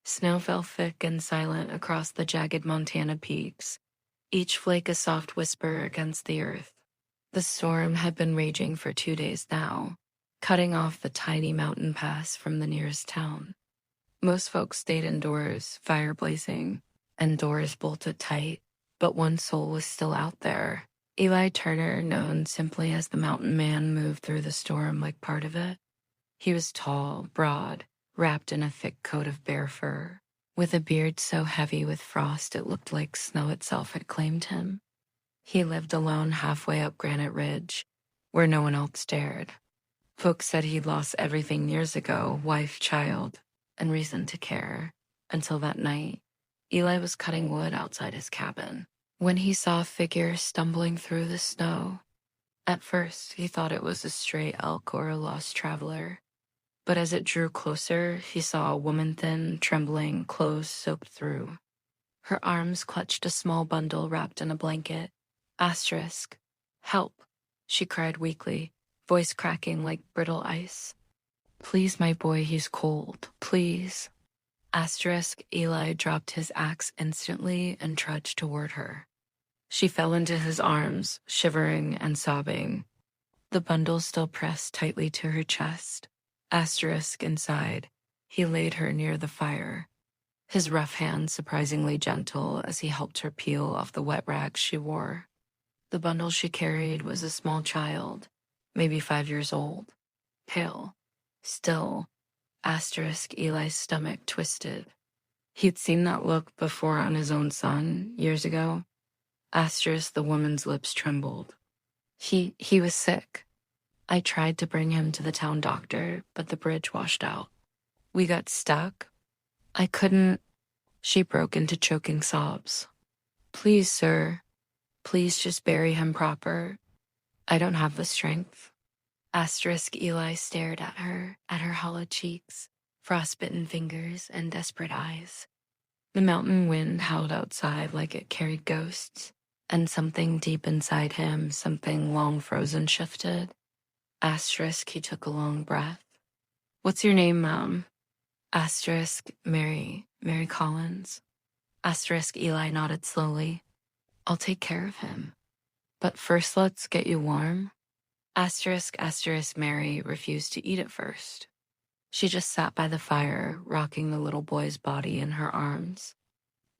Snow fell thick and silent across the jagged Montana peaks, each flake a soft whisper against the earth. The storm had been raging for 2 days now, cutting off the tiny mountain pass from the nearest town. Most folks stayed indoors, fire blazing, and doors bolted tight, but one soul was still out there. Eli Turner, known simply as the Mountain Man, moved through the storm like part of it. He was tall, broad, wrapped in a thick coat of bear fur, with a beard so heavy with frost it looked like snow itself had claimed him. He lived alone halfway up Granite Ridge, where no one else dared. Folks said he'd lost everything years ago, wife, child, and reason to care, until that night. Eli was cutting wood outside his cabin when he saw a figure stumbling through the snow. At first, he thought it was a stray elk or a lost traveler. But as it drew closer, he saw a woman, thin, trembling, clothes soaked through. Her arms clutched a small bundle wrapped in a blanket. Asterisk. Help, she cried weakly, voice cracking like brittle ice. Please, my boy, he's cold. Please. Asterisk. Eli dropped his axe instantly and trudged toward her. She fell into his arms, shivering and sobbing, the bundle still pressed tightly to her chest. Asterisk inside, he laid her near the fire, his rough hand surprisingly gentle as he helped her peel off the wet rags she wore. The bundle she carried was a small child, maybe 5 years old, pale, still. Asterisk. Eli's stomach twisted. He'd seen that look before on his own son, years ago. Asterisk. The woman's lips trembled. He was sick. I tried to bring him to the town doctor, but the bridge washed out. We got stuck. I couldn't. She broke into choking sobs. Please, sir. Please just bury him proper. I don't have the strength. Asterisk. Eli stared at her hollow cheeks, frostbitten fingers, and desperate eyes. The mountain wind howled outside like it carried ghosts, and something deep inside him, something long frozen, shifted. Asterisk. He took a long breath. What's your name, Mom? Asterisk. Mary Collins. Asterisk. Eli nodded slowly. I'll take care of him. But first let's get you warm. Asterisk. Mary refused to eat at first. She just sat by the fire, rocking the little boy's body in her arms.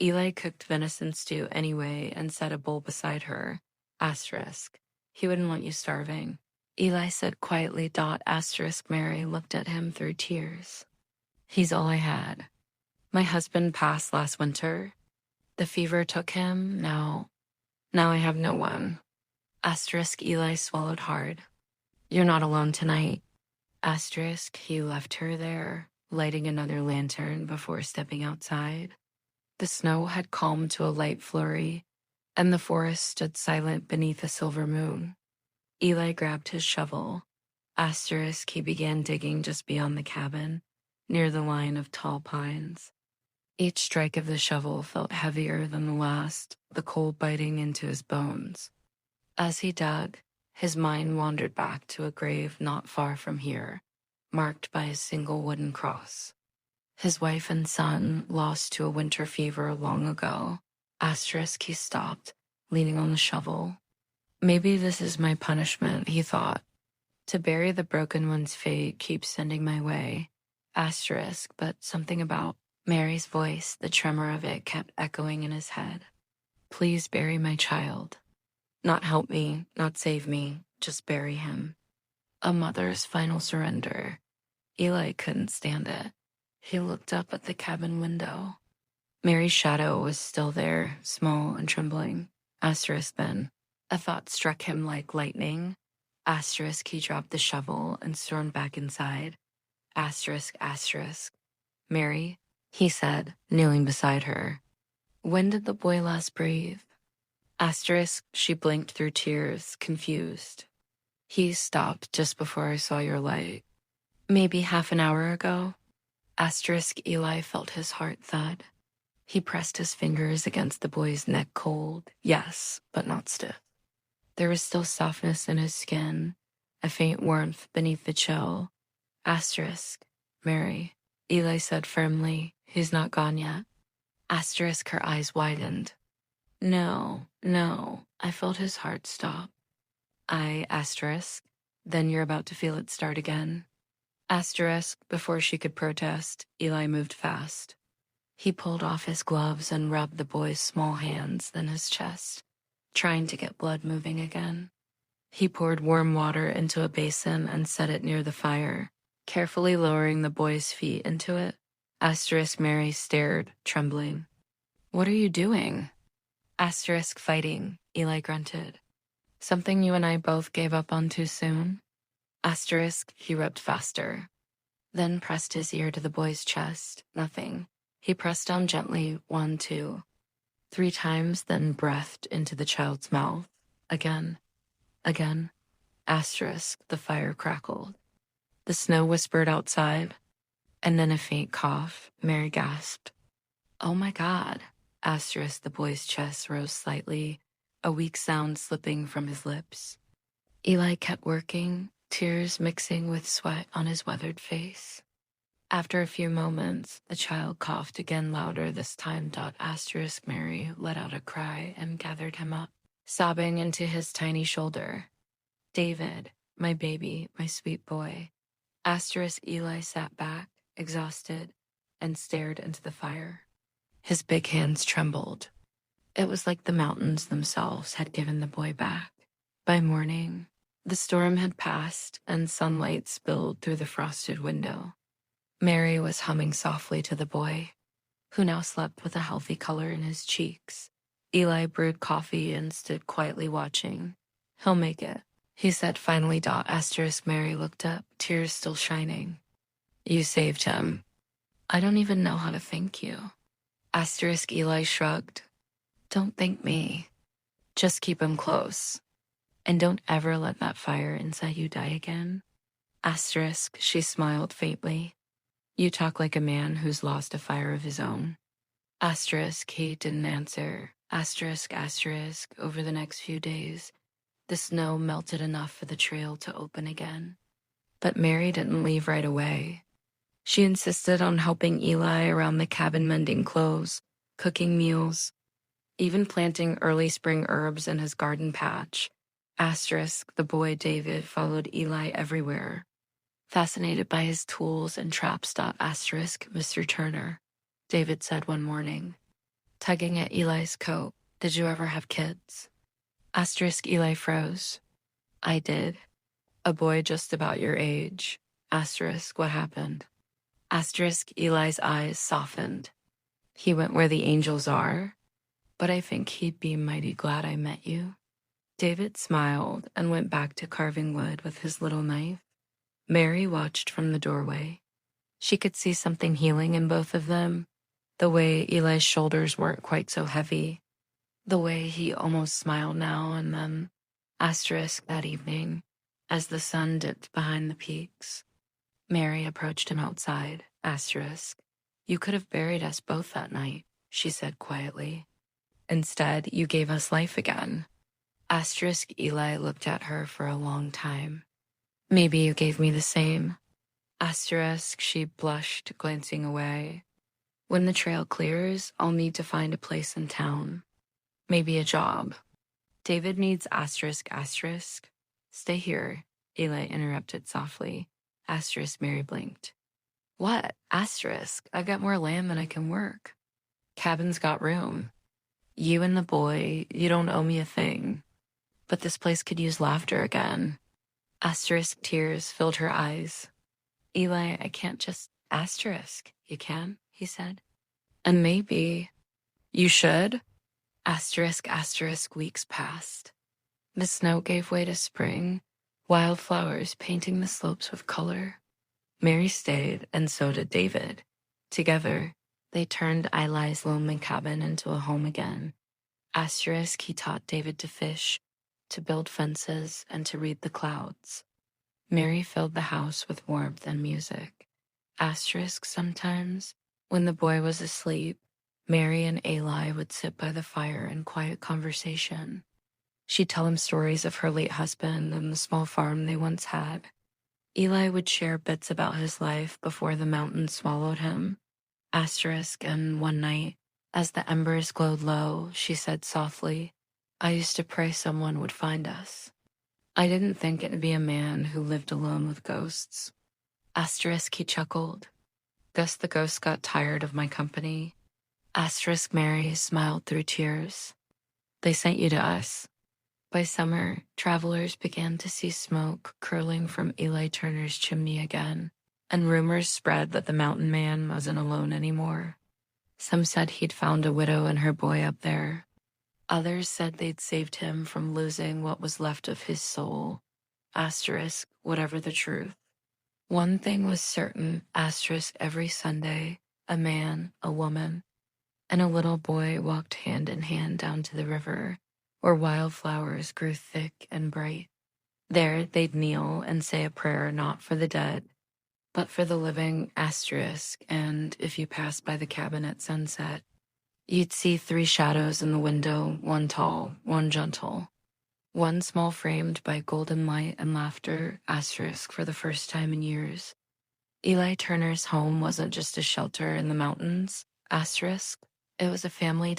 Eli cooked venison stew anyway and set a bowl beside her. Asterisk. He wouldn't want you starving. Eli said quietly. Asterisk. Mary looked at him through tears. He's all I had. My husband passed last winter. The fever took him. Now I have no one. Asterisk. Eli swallowed hard. You're not alone tonight. Asterisk. He left her there, lighting another lantern before stepping outside. The snow had calmed to a light flurry, and the forest stood silent beneath a silver moon. Eli grabbed his shovel. Asterisk. He began digging just beyond the cabin, near the line of tall pines. Each strike of the shovel felt heavier than the last, the cold biting into his bones. As he dug, his mind wandered back to a grave not far from here, marked by a single wooden cross. His wife and son lost to a winter fever long ago. Asterisk. He stopped, leaning on the shovel. Maybe this is my punishment, he thought. To bury the broken one's fate keeps sending my way. Asterisk. But something about Mary's voice, the tremor of it, kept echoing in his head. Please bury my child. Not help me, not save me, just bury him. A mother's final surrender. Eli couldn't stand it. He looked up at the cabin window. Mary's shadow was still there, small and trembling. Asterisk. Then a thought struck him like lightning. Asterisk. He dropped the shovel and stormed back inside. Asterisk. Mary, he said, kneeling beside her. When did the boy last breathe? Asterisk. She blinked through tears, confused. He stopped just before I saw your light. Maybe half an hour ago. Asterisk. Eli felt his heart thud. He pressed his fingers against the boy's neck, cold, yes, but not stiff. There was still softness in his skin, a faint warmth beneath the chill. Asterisk. Mary, Eli said firmly, He's not gone yet. Asterisk, her eyes widened. No, no. I felt his heart stop. Asterisk. Then you're about to feel it start again. Asterisk, before she could protest, Eli moved fast. He pulled off his gloves and rubbed the boy's small hands, then his chest, trying to get blood moving again. He poured warm water into a basin and set it near the fire, carefully lowering the boy's feet into it. Asterisk, Mary stared, trembling. What are you doing? Asterisk, fighting, Eli grunted. Something you and I both gave up on too soon? Asterisk, he rubbed faster, then pressed his ear to the boy's chest. Nothing. He pressed down gently, 1, 2, 3 times, then breathed into the child's mouth. Again. Again. Asterisk, the fire crackled. The snow whispered outside, and then a faint cough. Mary gasped. Oh my God. Asterisk, the boy's chest rose slightly, a weak sound slipping from his lips. Eli kept working, tears mixing with sweat on his weathered face. After a few moments, the child coughed again, louder this time. Asterisk, Mary let out a cry and gathered him up, sobbing into his tiny shoulder. David, my baby, my sweet boy. Asterisk, Eli sat back, exhausted, and stared into the fire. His big hands trembled. It was like the mountains themselves had given the boy back. By morning, the storm had passed and sunlight spilled through the frosted window. Mary was humming softly to the boy, who now slept with a healthy color in his cheeks. Eli brewed coffee and stood quietly watching. He'll make it, he said finally. Asterisk, Mary looked up, tears still shining. You saved him. I don't even know how to thank you. Asterisk, Eli shrugged. Don't thank me. Just keep him close. And don't ever let that fire inside you die again. Asterisk, she smiled faintly. You talk like a man who's lost a fire of his own. Asterisk, he didn't answer. Asterisk, asterisk, over the next few days, the snow melted enough for the trail to open again. But Mary didn't leave right away. She insisted on helping Eli around the cabin, mending clothes, cooking meals, even planting early spring herbs in his garden patch. Asterisk, the boy David followed Eli everywhere, fascinated by his tools and traps. Asterisk, Mr. Turner, David said one morning, tugging at Eli's coat. Did you ever have kids? Asterisk, Eli froze. I did. A boy just about your age. Asterisk, what happened? Asterisk, Eli's eyes softened. He went where the angels are, but I think he'd be mighty glad I met you. David smiled and went back to carving wood with his little knife. Mary watched from the doorway. She could see something healing in both of them, the way Eli's shoulders weren't quite so heavy, the way he almost smiled now and then. Asterisk, that evening, as the sun dipped behind the peaks, Mary approached him outside. Asterisk, you could have buried us both that night, she said quietly. Instead, you gave us life again. Asterisk, Eli looked at her for a long time. Maybe you gave me the same. Asterisk, she blushed, glancing away. When the trail clears, I'll need to find a place in town. Maybe a job. David needs asterisk, asterisk. Stay here, Eli interrupted softly. Asterisk, Mary blinked. What? Asterisk, I've got more land than I can work. Cabin's got room. You and the boy, you don't owe me a thing. But this place could use laughter again. Asterisk, tears filled her eyes. Eli, I can't just asterisk. You can, he said. And maybe you should. Asterisk, asterisk, weeks passed. The snow gave way to spring, wildflowers painting the slopes with color. Mary stayed, and so did David. Together, they turned Eli's lonely cabin into a home again. Asterisk, he taught David to fish, to build fences, and to read the clouds. Mary filled the house with warmth and music. Asterisk, sometimes, when the boy was asleep, Mary and Eli would sit by the fire in quiet conversation. She'd tell him stories of her late husband and the small farm they once had. Eli would share bits about his life before the mountains swallowed him. And one night, as the embers glowed low, she said softly, I used to pray someone would find us. I didn't think it'd be a man who lived alone with ghosts. He chuckled. Guess the ghost got tired of my company. Mary smiled through tears. They sent you to us. By summer, travelers began to see smoke curling from Eli Turner's chimney again, and rumors spread that the mountain man wasn't alone anymore. Some said he'd found a widow and her boy up there. Others said they'd saved him from losing what was left of his soul. Whatever the truth. One thing was certain, every Sunday, a man, a woman, and a little boy walked hand in hand down to the river, where wildflowers grew thick and bright. There they'd kneel and say a prayer not for the dead, but for the living, and if you passed by the cabin at sunset, you'd see 3 shadows in the window, one tall, one gentle. One small framed by golden light and laughter, for the first time in years. Eli Turner's home wasn't just a shelter in the mountains, it was a family.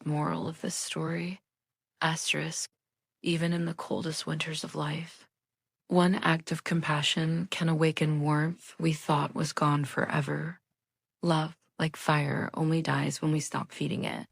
Moral of this story, even in the coldest winters of life, one act of compassion can awaken warmth we thought was gone forever. Love, like fire, only dies when we stop feeding it.